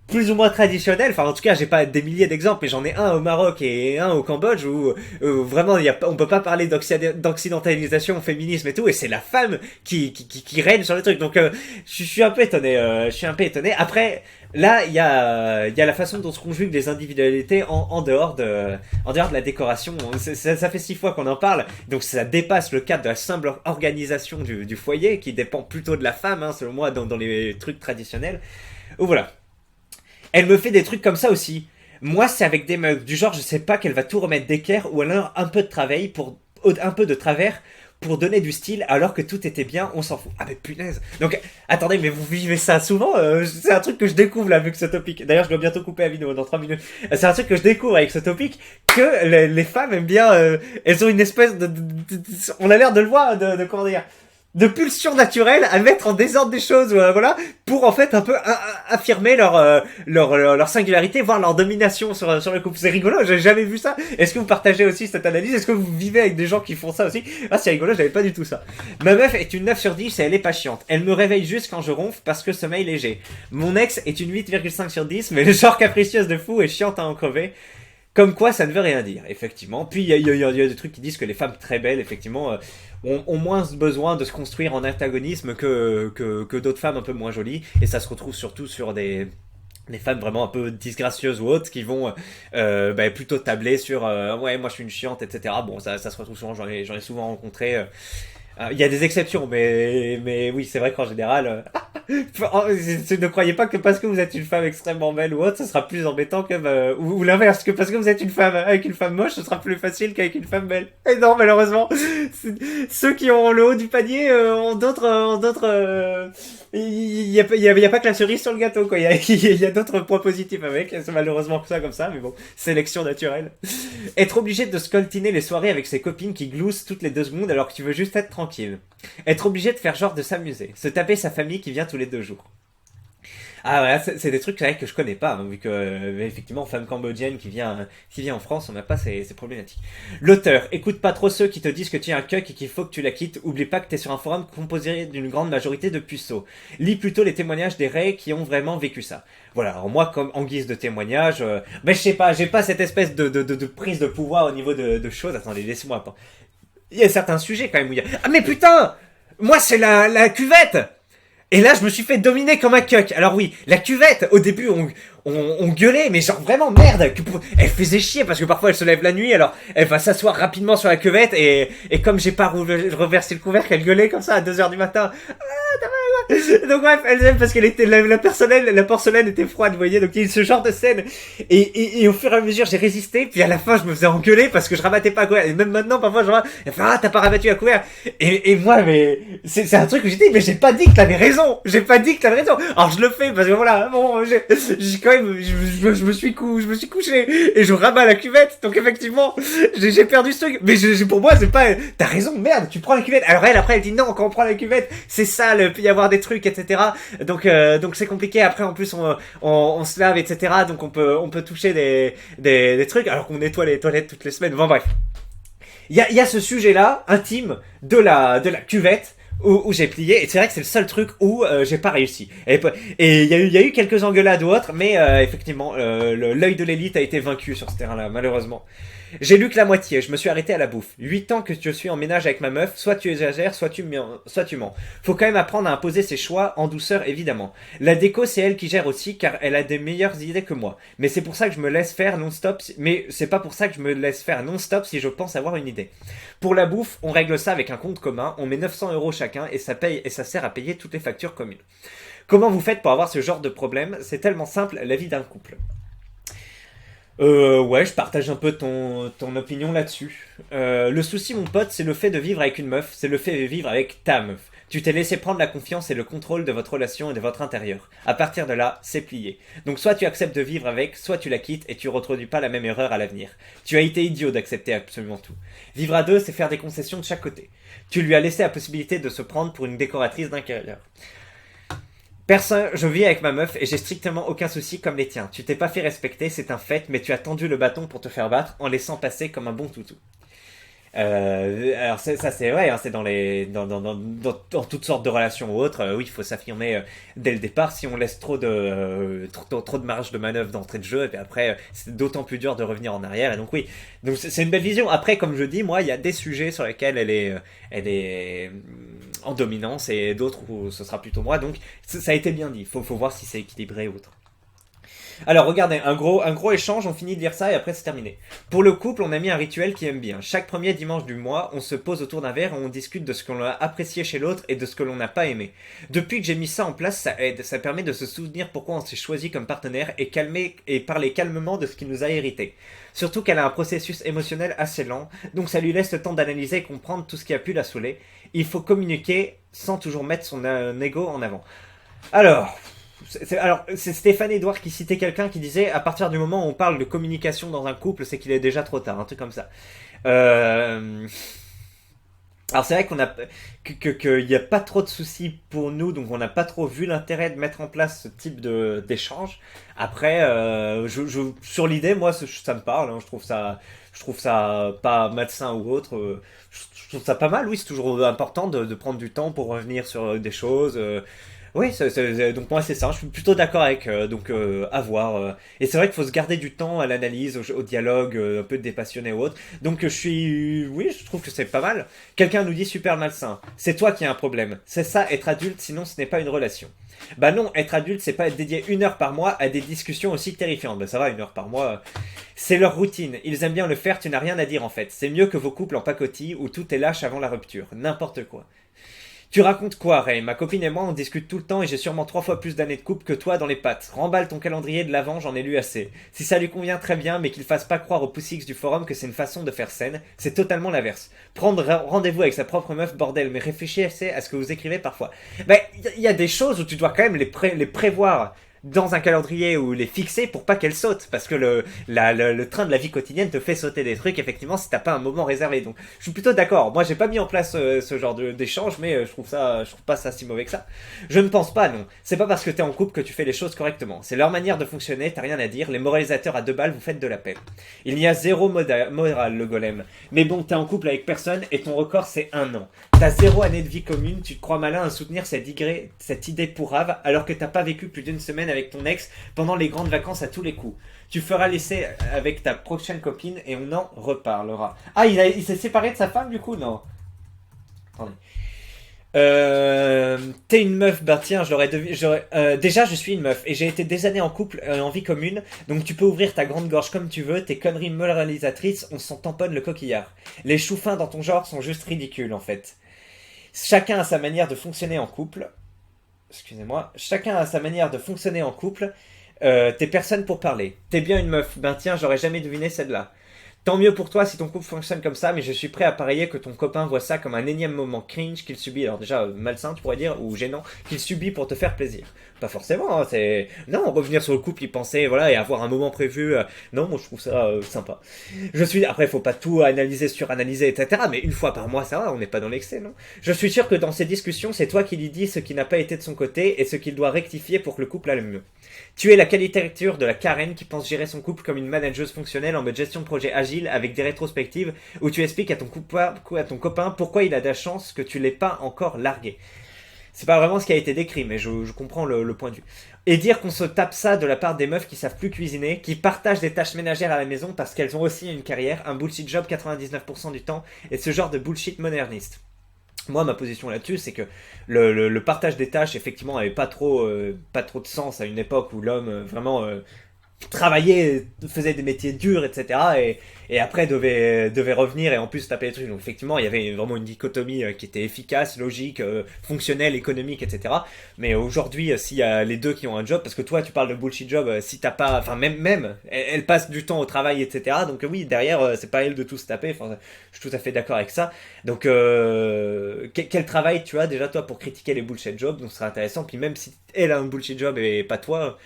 plus ou moins traditionnelles. Enfin, en tout cas, j'ai pas des milliers d'exemples, mais j'en ai un au Maroc et un au Cambodge où vraiment, on peut pas parler d'occidentalisation, féminisme et tout, et c'est la femme qui règne sur le truc. Donc, je suis un peu étonné. Je suis un peu étonné. Après. Là, il y a la façon dont se conjuguent les individualités en dehors de la décoration. Ça fait 6 fois qu'on en parle, donc ça dépasse le cadre de la simple organisation du foyer, qui dépend plutôt de la femme, hein, selon moi, dans les trucs traditionnels. Ou voilà. Elle me fait des trucs comme ça aussi. Moi, c'est avec des meufs du genre, je sais pas qu'elle va tout remettre d'équerre, ou alors un peu de travail un peu de travers pour donner du style alors que tout était bien, on s'en fout. Ah mais punaise. Donc attendez, mais vous vivez ça souvent c'est un truc que je découvre là avec ce topic. D'ailleurs, je dois bientôt couper la vidéo dans 3 minutes. C'est un truc que je découvre avec ce topic que les femmes aiment bien elles ont une espèce on a l'air de le voir de comment dire, de pulsion naturelle à mettre en désordre des choses, voilà, pour en fait un peu affirmer leur singularité, voire leur domination sur le couple. C'est rigolo, j'ai jamais vu ça. Est-ce que vous partagez aussi cette analyse? Est-ce que vous vivez avec des gens qui font ça aussi? Ah, c'est rigolo, j'avais pas du tout ça. Ma meuf est une 9 sur 10 et elle est pas chiante. Elle me réveille juste quand je ronfle parce que sommeil léger. Mon ex est une 8,5 sur 10, mais le genre capricieuse de fou et chiante à en crever. Comme quoi, ça ne veut rien dire, effectivement. Puis, il y a des trucs qui disent que les femmes très belles, effectivement, ont moins besoin de se construire en antagonisme que d'autres femmes un peu moins jolies. Et ça se retrouve surtout sur des femmes vraiment un peu disgracieuses ou autres qui vont plutôt tabler sur ouais, moi je suis une chiante, etc. Bon, ça se retrouve souvent, j'en ai souvent rencontré. Il y a des exceptions, mais oui, c'est vrai qu'en général, ne croyez pas que parce que vous êtes une femme extrêmement belle ou autre, ce sera plus embêtant que ou l'inverse, que parce que vous êtes une femme avec une femme moche, ce sera plus facile qu'avec une femme belle. Et non, malheureusement, ceux qui ont le haut du panier ont d'autres. Il y a pas que la cerise sur le gâteau, quoi. Il y a d'autres points positifs avec. C'est malheureusement que ça comme ça, mais bon, sélection naturelle. Être obligé de scoltiner les soirées avec ses copines qui gloussent toutes les 2 secondes alors que tu veux juste être tranquille. Être obligé de faire genre de s'amuser. Se taper sa famille qui vient tous les 2 jours. Ah voilà, c'est des trucs que je connais pas, hein, vu que effectivement femme cambodgienne qui vient en France, on n'a pas ces problématiques. L'auteur, écoute pas trop ceux qui te disent que tu es un cuck et qu'il faut que tu la quittes. Oublie pas que t'es sur un forum composé d'une grande majorité de puceaux. Lis plutôt les témoignages des rays qui ont vraiment vécu ça. Voilà, alors moi comme en guise de témoignage, mais je sais pas, j'ai pas cette espèce de prise de pouvoir au niveau de choses. Attendez, laissez-moi attends. Il y a certains sujets quand même où il y a... Ah mais putain, moi c'est la cuvette. Et là, je me suis fait dominer comme un cuck. Alors oui, la cuvette, au début, on gueulait, mais genre vraiment merde. Elle faisait chier parce que parfois elle se lève la nuit, alors elle va s'asseoir rapidement sur la cuvette et comme j'ai pas reversé le couvercle, elle gueulait comme ça à 2h du matin. Ah, Donc bref, elle aime parce qu'elle était la porcelaine était froide, vous voyez. Donc il y a eu ce genre de scène. Et au fur et à mesure, j'ai résisté. Puis à la fin, je me faisais engueuler parce que je rabattais pas à couvert. Et même maintenant, parfois, elle fait, ah, t'as pas rabattu à couvert. Et moi, mais c'est un truc que j'ai dit, mais j'ai pas dit que t'avais raison. J'ai pas dit que t'avais raison. Alors je le fais parce que voilà, bon, j'ai quand même, je me suis couché et je rabats la cuvette. Donc effectivement, j'ai perdu ce truc. Mais pour moi, c'est pas, t'as raison, merde, tu prends la cuvette. Alors elle, après, elle dit non, quand on prend la cuvette, c'est sale, il peut y avoir des trucs, etc. Donc c'est compliqué. Après, en plus, on se lave, etc. Donc on peut toucher des trucs alors qu'on nettoie les toilettes toutes les semaines. Bon, bref. Il y a ce sujet-là, intime, de la cuvette, où j'ai plié, et c'est vrai que c'est le seul truc où j'ai pas réussi. Et il y a eu quelques engueulades ou autres, mais effectivement, l'œil de l'élite a été vaincu sur ce terrain-là, malheureusement. J'ai lu que la moitié, je me suis arrêté à la bouffe. 8 ans que je suis en ménage avec ma meuf, soit tu exagères, soit tu mens. Faut quand même apprendre à imposer ses choix, en douceur évidemment. La déco, c'est elle qui gère aussi, car elle a des meilleures idées que moi. Mais c'est pour ça que je me laisse faire non-stop, mais c'est pas pour ça que je me laisse faire non-stop si je pense avoir une idée. Pour la bouffe, on règle ça avec un compte commun, on met 900 € chacun, et ça sert à payer toutes les factures communes. Comment vous faites pour avoir ce genre de problème? C'est tellement simple, la vie d'un couple. Ouais, je partage un peu ton opinion là-dessus. Le souci, mon pote, c'est le fait de vivre avec une meuf, c'est le fait de vivre avec ta meuf. Tu t'es laissé prendre la confiance et le contrôle de votre relation et de votre intérieur. À partir de là, c'est plié. Donc soit tu acceptes de vivre avec, soit tu la quittes et tu reproduis pas la même erreur à l'avenir. Tu as été idiot d'accepter absolument tout. Vivre à deux, c'est faire des concessions de chaque côté. Tu lui as laissé la possibilité de se prendre pour une décoratrice d'intérieur. Personne, je vis avec ma meuf et j'ai strictement aucun souci comme les tiens. Tu t'es pas fait respecter, c'est un fait, mais tu as tendu le bâton pour te faire battre en laissant passer comme un bon toutou. Alors ça c'est vrai, hein, c'est dans toutes sortes de relations ou autres. Oui, il faut s'affirmer dès le départ. Si on laisse trop de marge de manœuvre d'entrée de jeu, et puis après c'est d'autant plus dur de revenir en arrière. Et donc oui, donc c'est une belle vision. Après, comme je dis, moi, il y a des sujets sur lesquels elle est en dominance et d'autres où ce sera plutôt moi. Donc ça a été bien dit. Faut voir si c'est équilibré ou autre. Alors regardez, un gros échange, on finit de lire ça et après c'est terminé. Pour le couple, on a mis un rituel qui aime bien. Chaque premier dimanche du mois, on se pose autour d'un verre et on discute de ce qu'on a apprécié chez l'autre et de ce que l'on n'a pas aimé. Depuis que j'ai mis ça en place, ça aide, ça permet de se souvenir pourquoi on s'est choisi comme partenaire et parler calmement de ce qui nous a hérité. Surtout qu'elle a un processus émotionnel assez lent, donc ça lui laisse le temps d'analyser et comprendre tout ce qui a pu la saouler. Il faut communiquer sans toujours mettre son ego en avant. Alors, c'est Stéphane Edouard qui citait quelqu'un qui disait à partir du moment où on parle de communication dans un couple, c'est qu'il est déjà trop tard, un truc comme ça. Alors c'est vrai qu'on a qu'il n'y a pas trop de soucis pour nous, donc on n'a pas trop vu l'intérêt de mettre en place ce type d'échange. Après, sur l'idée, moi, ça me parle. Hein, je trouve ça pas malsain ou autre. Je trouve ça pas mal. Oui, c'est toujours important de prendre du temps pour revenir sur des choses. Oui, donc moi c'est ça, je suis plutôt d'accord avec, à voir. Et c'est vrai qu'il faut se garder du temps à l'analyse, au dialogue, un peu dépassionné ou autre. Donc oui, je trouve que c'est pas mal. Quelqu'un nous dit super malsain, c'est toi qui as un problème. C'est ça, être adulte, sinon ce n'est pas une relation. Bah non, être adulte, c'est pas être dédié 1 heure par mois à des discussions aussi terrifiantes. Bah ça va, 1 heure par mois, c'est leur routine. Ils aiment bien le faire, tu n'as rien à dire en fait. C'est mieux que vos couples en pacotille où tout est lâche avant la rupture. N'importe quoi. Tu racontes quoi, Ray? Ma copine et moi, on discute tout le temps et j'ai sûrement 3 fois plus d'années de couple que toi dans les pattes. Remballe ton calendrier de l'avant, j'en ai lu assez. Si ça lui convient très bien, mais qu'il fasse pas croire au poussix du forum que c'est une façon de faire scène, c'est totalement l'inverse. Prendre rendez-vous avec sa propre meuf, bordel, mais réfléchissez à ce que vous écrivez parfois. Ben, il y a des choses où tu dois quand même les prévoir dans un calendrier ou les fixer pour pas qu'elles sautent, parce que le train de la vie quotidienne te fait sauter des trucs, effectivement, si t'as pas un moment réservé. Donc, je suis plutôt d'accord. Moi, j'ai pas mis en place ce genre d'échange, mais je trouve pas ça si mauvais que ça. Je ne pense pas, non. C'est pas parce que t'es en couple que tu fais les choses correctement. C'est leur manière de fonctionner, t'as rien à dire. Les moralisateurs à 2 balles, vous faites de la peine. Il y a zéro morale, le golem. Mais bon, t'es en couple avec personne et ton record, c'est 1 an. T'as 0 année de vie commune, tu te crois malin à soutenir cette idée pourrave, alors que t'as pas vécu plus d'1 semaine avec ton ex pendant les grandes vacances à tous les coups. Tu feras l'essai avec ta prochaine copine et on en reparlera. Ah, il s'est séparé de sa femme du coup? Non. Attendez. T'es une meuf, bah tiens, déjà je suis une meuf et j'ai été des années en couple en vie commune, donc tu peux ouvrir ta grande gorge comme tu veux, tes conneries moralisatrices, on s'en tamponne le coquillard. Les choux fins dans ton genre sont juste ridicules en fait. Chacun a sa manière de fonctionner en couple. excusez-moi, chacun a sa manière de fonctionner en couple. T'es personne pour parler. T'es bien une meuf. Ben tiens, j'aurais jamais deviné celle-là. Tant mieux pour toi si ton couple fonctionne comme ça, mais je suis prêt à parier que ton copain voit ça comme un énième moment cringe qu'il subit, alors déjà malsain tu pourrais dire, ou gênant, qu'il subit pour te faire plaisir. Pas forcément, hein, c'est... Non, revenir sur le couple, y penser, voilà, et avoir un moment prévu, non, moi je trouve ça sympa. Je suis... Après, faut pas tout analyser, suranalyser, etc., mais une fois par mois, ça va, on n'est pas dans l'excès, non? Je suis sûr que dans ces discussions, c'est toi qui lui dis ce qui n'a pas été de son côté et ce qu'il doit rectifier pour que le couple aille mieux. Tu es la caricature de la Karen qui pense gérer son couple comme une manageuse fonctionnelle en mode gestion de projet agile avec des rétrospectives où tu expliques à ton copain pourquoi il a de la chance que tu l'aies pas encore largué. C'est pas vraiment ce qui a été décrit, mais je comprends le point de vue. Et dire qu'on se tape ça de la part des meufs qui savent plus cuisiner, qui partagent des tâches ménagères à la maison parce qu'elles ont aussi une carrière, un bullshit job 99% du temps, et ce genre de bullshit moderniste. Moi, ma position là-dessus, c'est que le partage des tâches, effectivement, avait pas trop de sens à une époque où l'homme vraiment travaillait, faisait des métiers durs, etc. Et après devait revenir et en plus taper les trucs. Donc effectivement, il y avait vraiment une dichotomie qui était efficace, logique, fonctionnelle, économique, etc. Mais aujourd'hui, s'il y a les deux qui ont un job, parce que toi, tu parles de bullshit job, si t'as pas, enfin même, elle passe du temps au travail, etc. Donc oui, derrière, c'est pas elle de tout se taper. Enfin, je suis tout à fait d'accord avec ça. Donc quel travail tu as déjà toi pour critiquer les bullshit jobs? Donc ce sera intéressant. Puis même si elle a un bullshit job et pas toi,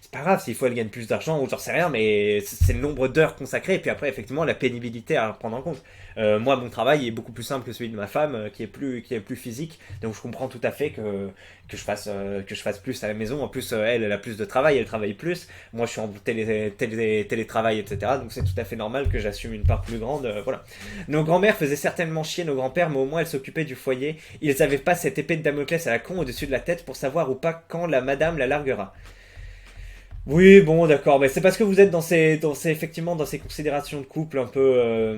c'est pas grave s'il faut elle gagne plus d'argent ou j'en sais rien, mais c'est le nombre d'heures consacrées et puis après effectivement la pénibilité à prendre en compte. Moi mon travail est beaucoup plus simple que celui de ma femme qui est plus physique, donc je comprends tout à fait que je fasse plus à la maison. En plus elle a plus de travail, elle travaille plus. Moi je suis en télétravail, etc. Donc c'est tout à fait normal que j'assume une part plus grande. Voilà. Nos grands-mères faisaient certainement chier nos grands-pères, mais au moins elles s'occupaient du foyer. Ils avaient pas cette épée de Damoclès à la con au-dessus de la tête pour savoir ou pas quand la madame la larguera. Oui, bon, d'accord, mais c'est parce que vous êtes effectivement, dans ces considérations de couple un peu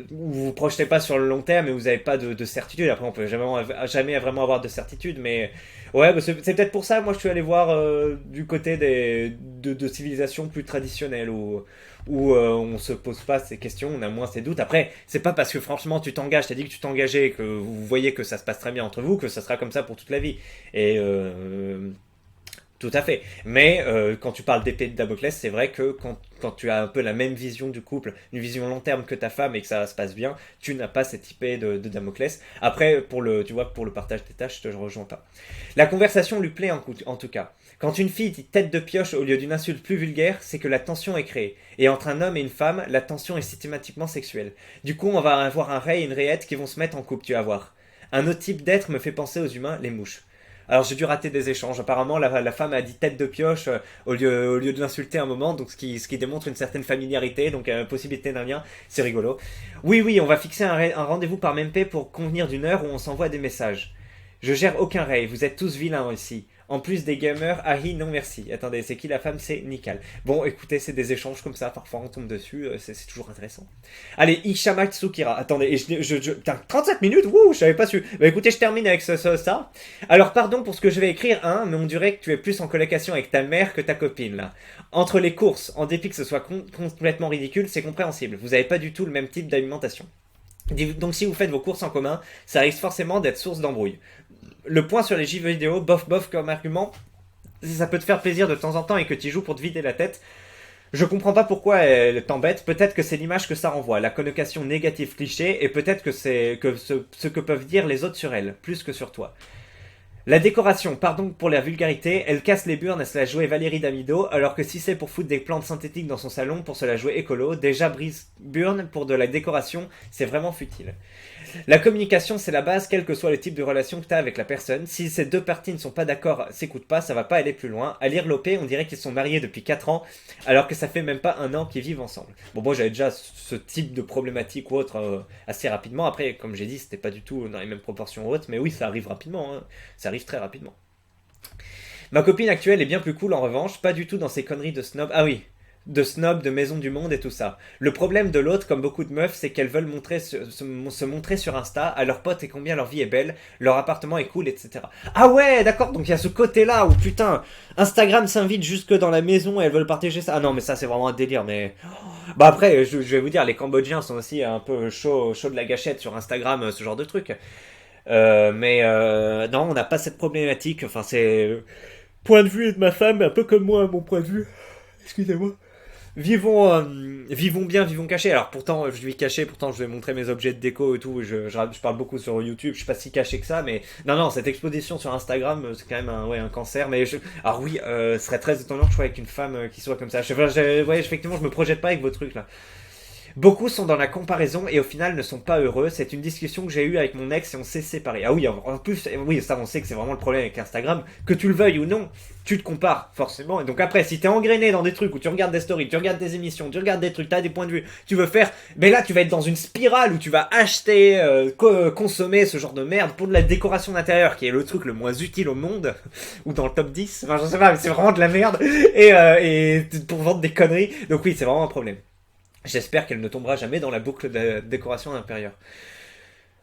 où vous vous projetez pas sur le long terme et vous n'avez pas de certitude. Après, on peut jamais vraiment avoir de certitude, mais ouais, bah, c'est peut-être pour ça. Moi, je suis allé voir du côté de civilisations plus traditionnelles où on se pose pas ces questions, on a moins ces doutes. Après, c'est pas parce que franchement tu t'engages, t'as dit que tu t'engageais, que vous voyez que ça se passe très bien entre vous, que ça sera comme ça pour toute la vie. Et tout à fait. Mais quand tu parles d'épée de Damoclès, c'est vrai que quand tu as un peu la même vision du couple, une vision long terme que ta femme et que ça se passe bien, tu n'as pas cette épée de Damoclès. Après, tu vois, pour le partage des tâches, je te rejoins pas. La conversation lui plaît en tout cas. Quand une fille dit tête de pioche au lieu d'une insulte plus vulgaire, c'est que la tension est créée. Et entre un homme et une femme, la tension est systématiquement sexuelle. Du coup, on va avoir un ray et une rayette qui vont se mettre en couple, tu vas voir. Un autre type d'être me fait penser aux humains, les mouches. Alors j'ai dû rater des échanges. Apparemment, la femme a dit tête de pioche au lieu de l'insulter un moment, donc ce qui démontre une certaine familiarité, donc possibilité d'un lien. C'est rigolo. Oui, oui, on va fixer un rendez-vous par MP pour convenir d'une heure où on s'envoie des messages. Je gère aucun raid, vous êtes tous vilains ici. En plus des gamers, Harry, non merci. Attendez, c'est qui la femme? C'est Nikal. Bon, écoutez, c'est des échanges comme ça, parfois on tombe dessus, c'est toujours intéressant. Allez, Ishama Tsukira. Attendez, putain, 37 minutes? Wouh, je savais pas su. Bah écoutez, je termine avec ça. Alors, pardon pour ce que je vais écrire, hein, mais on dirait que tu es plus en colocation avec ta mère que ta copine, là. Entre les courses, en dépit que ce soit complètement ridicule, c'est compréhensible. Vous avez pas du tout le même type d'alimentation. Donc si vous faites vos courses en commun, ça risque forcément d'être source d'embrouille. Le point sur les jeux vidéo, bof bof comme argument, si ça peut te faire plaisir de temps en temps et que tu joues pour te vider la tête, je comprends pas pourquoi elle t'embête. Peut-être que c'est l'image que ça renvoie, la connotation négative cliché, et peut-être que c'est ce que peuvent dire les autres sur elle, plus que sur toi. La décoration, pardon pour la vulgarité, elle casse les burnes à se la jouer Valérie Damido, alors que si c'est pour foutre des plantes synthétiques dans son salon pour se la jouer écolo, déjà brise burne pour de la décoration, c'est vraiment futile. La communication, c'est la base, quel que soit le type de relation que tu as avec la personne. Si ces deux parties ne sont pas d'accord, s'écoutent pas, ça va pas aller plus loin. À lire l'OP, on dirait qu'ils sont mariés depuis 4 ans, alors que ça fait même pas un an qu'ils vivent ensemble. Bon, moi j'avais déjà ce type de problématique ou autre assez rapidement. Après, comme j'ai dit, c'était pas du tout dans les mêmes proportions ou autres, mais oui, ça arrive rapidement, hein. Ça arrive très rapidement. Ma copine actuelle est bien plus cool en revanche, pas du tout dans ces conneries de snob. Ah oui, de snob, de maison du monde et tout ça. Le problème de l'autre, comme beaucoup de meufs, c'est qu'elles veulent se montrer sur Insta à leurs potes et combien leur vie est belle, leur appartement est cool, etc. Ah ouais, d'accord, donc il y a ce côté-là où putain, Instagram s'invite jusque dans la maison et elles veulent partager ça. Ah non, mais ça c'est vraiment un délire, mais... Bah après, je vais vous dire, les Cambodgiens sont aussi un peu chaud de la gâchette sur Instagram, ce genre de truc. Non, on n'a pas cette problématique. Enfin, c'est point de vue de ma femme, un peu comme moi, mon point de vue. Excusez-moi. Vivons bien, vivons cachés. Alors pourtant, je vis caché, pourtant je vais montrer mes objets de déco et tout. Je parle beaucoup sur YouTube, je suis pas si caché que ça, mais non, cette exposition sur Instagram, c'est quand même un cancer. Alors oui, ce serait très étonnant que je sois avec une femme qui soit comme ça. Ouais, effectivement, je me projette pas avec vos trucs là. Beaucoup sont dans la comparaison et au final ne sont pas heureux. C'est une discussion que j'ai eue avec mon ex et on s'est séparés. Ah oui, en plus, oui, ça on sait que c'est vraiment le problème avec Instagram. Que tu le veuilles ou non, tu te compares forcément. Et donc après, si t'es engrainé dans des trucs où tu regardes des stories, tu regardes des émissions, tu regardes des trucs, t'as des points de vue, tu veux faire, mais là tu vas être dans une spirale où tu vas acheter, consommer ce genre de merde pour de la décoration d'intérieur qui est le truc le moins utile au monde ou dans le top 10. Enfin, je sais pas, mais c'est vraiment de la merde et pour vendre des conneries. Donc oui, c'est vraiment un problème. J'espère qu'elle ne tombera jamais dans la boucle de décoration intérieure.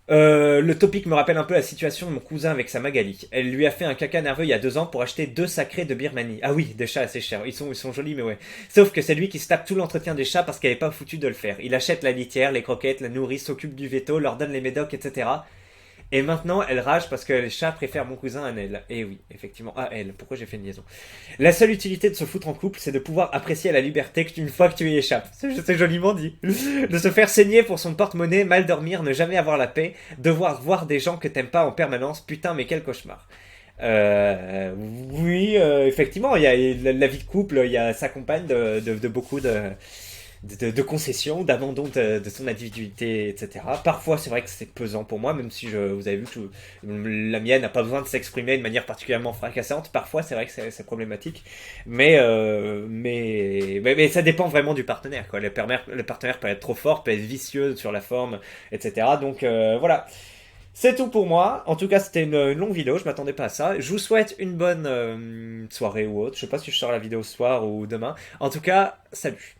Le topic me rappelle un peu la situation de mon cousin avec sa Magali. Elle lui a fait un caca nerveux il y a 2 ans pour acheter 2 sacrés de Birmanie. Ah oui, des chats assez chers. Ils sont jolis, mais ouais. Sauf que c'est lui qui se tape tout l'entretien des chats parce qu'elle n'est pas foutue de le faire. Il achète la litière, les croquettes, la nourrit, s'occupe du veto, leur donne les médocs, etc. Et maintenant, elle rage parce que les chats préfèrent mon cousin à elle. Et oui, effectivement, à elle. Pourquoi j'ai fait une liaison? La seule utilité de se foutre en couple, c'est de pouvoir apprécier la liberté une fois que tu y échappes. C'est joliment dit. De se faire saigner pour son porte-monnaie, mal dormir, ne jamais avoir la paix, devoir voir des gens que t'aimes pas en permanence. Putain, mais quel cauchemar. Oui, effectivement, il y a la vie de couple, il y a sa compagne de beaucoup de concessions, d'abandon de son individualité, etc. Parfois, c'est vrai que c'est pesant pour moi, même si vous avez vu que la mienne n'a pas besoin de s'exprimer de manière particulièrement fracassante. Parfois, c'est vrai que c'est problématique, mais ça dépend vraiment du partenaire, quoi. Le partenaire peut être trop fort, peut être vicieux sur la forme, etc. Donc voilà. C'est tout pour moi. En tout cas, c'était une longue vidéo. Je m'attendais pas à ça. Je vous souhaite une bonne soirée ou autre. Je sais pas si je sors la vidéo ce soir ou demain. En tout cas, salut.